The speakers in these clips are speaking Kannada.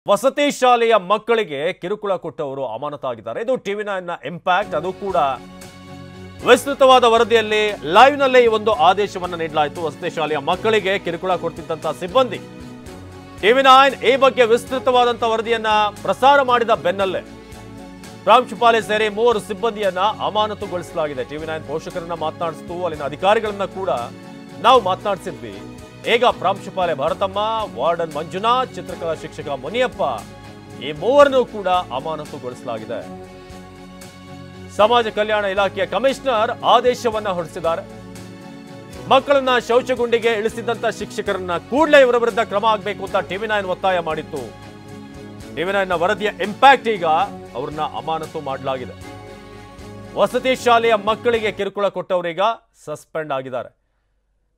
ವಸತಿ ಶಾಲೆಯ ಮಕ್ಕಳಿಗೆ ಕಿರುಕುಳ ಕೊಟ್ಟವರು ಅಮಾನತಾಗಿದ್ದಾರೆ. ಇದು ಟಿವಿ9ನ ಇಂಪ್ಯಾಕ್ಟ್. ಅದು ಕೂಡ ವಿಸ್ತೃತವಾದ ವರದಿಯಲ್ಲಿ ಲೈವ್ ನಲ್ಲೇ ಈ ಒಂದು ಆದೇಶವನ್ನು ನೀಡಲಾಯಿತು. ವಸತಿ ಶಾಲೆಯ ಮಕ್ಕಳಿಗೆ ಕಿರುಕುಳ ಕೊಡ್ತಿದ್ದಂತ ಸಿಬ್ಬಂದಿ ಟಿವಿ9 ಈ ಬಗ್ಗೆ ವಿಸ್ತೃತವಾದಂತ ವರದಿಯನ್ನ ಪ್ರಸಾರ ಮಾಡಿದ ಬೆನ್ನಲ್ಲೇ ಪ್ರಾಂಶುಪಾಲೆ ಸೇರಿ 3 ಸಿಬ್ಬಂದಿಯನ್ನ ಅಮಾನತುಗೊಳಿಸಲಾಗಿದೆ. ಟಿವಿ9 ಪೋಷಕರನ್ನ ಮಾತನಾಡಿಸಿತು, ಅಲ್ಲಿನ ಅಧಿಕಾರಿಗಳನ್ನ ಕೂಡ ನಾವು ಮಾತನಾಡಿಸಿದ್ವಿ. ಈಗ ಪ್ರಾಂಶುಪಾಲೆ ಭಾರತಮ್ಮ, ವಾರ್ಡನ್ ಮಂಜುನಾಥ್, ಚಿತ್ರಕಲಾ ಶಿಕ್ಷಕ ಮುನಿಯಪ್ಪ ಈ 3ರನ್ನು ಕೂಡ ಅಮಾನತುಗೊಳಿಸಲಾಗಿದೆ. ಸಮಾಜ ಕಲ್ಯಾಣ ಇಲಾಖೆಯ ಕಮಿಷನರ್ ಆದೇಶವನ್ನ ಹೊರಡಿಸಿದ್ದಾರೆ. ಮಕ್ಕಳನ್ನ ಶೌಚಗುಂಡಿಗೆ ಇಳಿಸಿದಂತ ಶಿಕ್ಷಕರನ್ನ ಕೂಡಲೇ ಇವರ ವಿರುದ್ಧ ಕ್ರಮ ಆಗಬೇಕು ಅಂತ ಟಿವಿ9 ಒತ್ತಾಯ ಮಾಡಿತ್ತು. ಟಿವಿ9ನ ವರದಿಯ ಇಂಪ್ಯಾಕ್ಟ್ ಈಗ ಅವ್ರನ್ನ ಅಮಾನತು ಮಾಡಲಾಗಿದೆ. ವಸತಿ ಶಾಲೆಯ ಮಕ್ಕಳಿಗೆ ಕಿರುಕುಳ ಕೊಟ್ಟವರೀಗ ಸಸ್ಪೆಂಡ್ ಆಗಿದ್ದಾರೆ.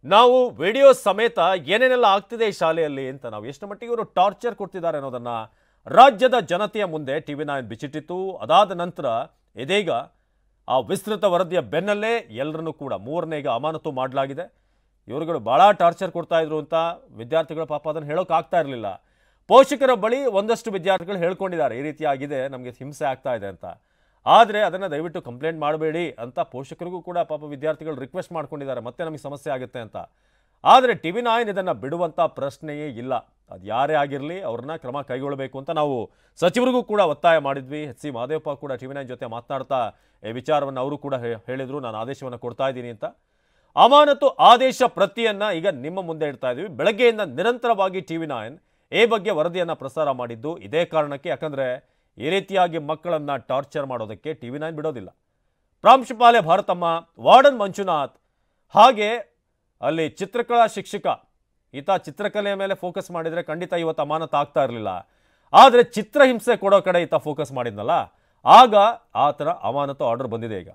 ನಾವು ವಿಡಿಯೋ ಸಮೇತ ಏನೇನೆಲ್ಲ ಆಗ್ತಿದೆ ಈ ಶಾಲೆಯಲ್ಲಿ ಅಂತ, ನಾವು ಎಷ್ಟು ಮಟ್ಟಿಗೆ ಇವರು ಟಾರ್ಚರ್ ಕೊಡ್ತಿದ್ದಾರೆ ಅನ್ನೋದನ್ನ ರಾಜ್ಯದ ಜನತೆಯ ಮುಂದೆ ಟಿವಿ9 ಬಿಚ್ಚಿಟ್ಟಿತ್ತು. ಅದಾದ ನಂತರ ಇದೀಗ ಆ ವಿಸ್ತೃತ ವರದಿಯ ಬೆನ್ನಲ್ಲೇ ಎಲ್ಲರನ್ನೂ ಕೂಡ 3ರನ್ನ ಈಗ ಅಮಾನತು ಮಾಡಲಾಗಿದೆ. ಇವರುಗಳು ಬಹಳ ಟಾರ್ಚರ್ ಕೊಡ್ತಾ ಇದ್ರು ಅಂತ ವಿದ್ಯಾರ್ಥಿಗಳ ಪಾಪ ಅದನ್ನು ಹೇಳೋಕೆ ಆಗ್ತಾ ಇರಲಿಲ್ಲ. ಪೋಷಕರ ಬಳಿ ಒಂದಷ್ಟು ವಿದ್ಯಾರ್ಥಿಗಳು ಹೇಳ್ಕೊಂಡಿದ್ದಾರೆ, ಈ ರೀತಿ ಆಗಿದೆ, ನಮಗೆ ಹಿಂಸೆ ಆಗ್ತಾ ಇದೆ ಅಂತ. ಆದರೆ ಅದನ್ನು ದಯವಿಟ್ಟು ಕಂಪ್ಲೇಂಟ್ ಮಾಡಬೇಡಿ ಅಂತ ಪೋಷಕರಿಗೂ ಕೂಡ ಪಾಪ ವಿದ್ಯಾರ್ಥಿಗಳು ರಿಕ್ವೆಸ್ಟ್ ಮಾಡ್ಕೊಂಡಿದ್ದಾರೆ, ಮತ್ತೆ ನಮಗೆ ಸಮಸ್ಯೆ ಆಗುತ್ತೆ ಅಂತ. ಆದರೆ ಟಿವಿ9 ಇದನ್ನು ಬಿಡುವಂಥ ಪ್ರಶ್ನೆಯೇ ಇಲ್ಲ. ಅದು ಯಾರೇ ಆಗಿರಲಿ ಅವ್ರನ್ನ ಕ್ರಮ ಕೈಗೊಳ್ಳಬೇಕು ಅಂತ ನಾವು ಸಚಿವರಿಗೂ ಕೂಡ ಒತ್ತಾಯ ಮಾಡಿದ್ವಿ. ಎಚ್ ಸಿ ಮಹದೇವಪ್ಪ ಕೂಡ ಟಿವಿ9 ಜೊತೆ ಮಾತನಾಡ್ತಾ ಈ ವಿಚಾರವನ್ನು ಅವರು ಕೂಡ ಹೇಳಿದರು, ನಾನು ಆದೇಶವನ್ನು ಕೊಡ್ತಾ ಇದ್ದೀನಿ ಅಂತ. ಅಮಾನತು ಆದೇಶ ಪ್ರತಿಯನ್ನು ಈಗ ನಿಮ್ಮ ಮುಂದೆ ಇಡ್ತಾ ಇದ್ದೀವಿ. ಬೆಳಗ್ಗೆಯಿಂದ ನಿರಂತರವಾಗಿ ಟಿವಿ9 ಈ ಬಗ್ಗೆ ವರದಿಯನ್ನು ಪ್ರಸಾರ ಮಾಡಿದ್ದು ಇದೇ ಕಾರಣಕ್ಕೆ. ಯಾಕಂದರೆ ಈ ರೀತಿಯಾಗಿ ಮಕ್ಕಳನ್ನು ಟಾರ್ಚರ್ ಮಾಡೋದಕ್ಕೆ ಟಿವಿ9 ಬಿಡೋದಿಲ್ಲ. ಪ್ರಾಂಶುಪಾಲೆ ಭಾರತಮ್ಮ, ವಾರ್ಡನ್ ಮಂಜುನಾಥ್, ಹಾಗೆ ಅಲ್ಲಿ ಚಿತ್ರಕಲಾ ಶಿಕ್ಷಕ, ಈತ ಚಿತ್ರಕಲೆಯ ಮೇಲೆ ಫೋಕಸ್ ಮಾಡಿದರೆ ಖಂಡಿತ ಇವತ್ತು ಅಮಾನತು ಆಗ್ತಾ ಇರಲಿಲ್ಲ. ಆದರೆ ಚಿತ್ರಹಿಂಸೆ ಕೊಡೋ ಕಡೆ ಈತ ಫೋಕಸ್ ಮಾಡಿದ್ನಲ್ಲ, ಆಗ ಆ ಥರ ಅಮಾನತು ಆರ್ಡರ್ ಬಂದಿದೆ. ಈಗ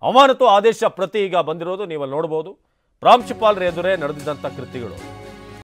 ಅಮಾನತು ಆದೇಶ ಪ್ರತಿ ಈಗ ಬಂದಿರೋದು ನೀವಲ್ಲಿ ನೋಡ್ಬೋದು. ಪ್ರಾಂಶುಪಾಲರ ಎದುರೇ ನಡೆದಿದ್ದಂಥ ಕೃತ್ಯಗಳು.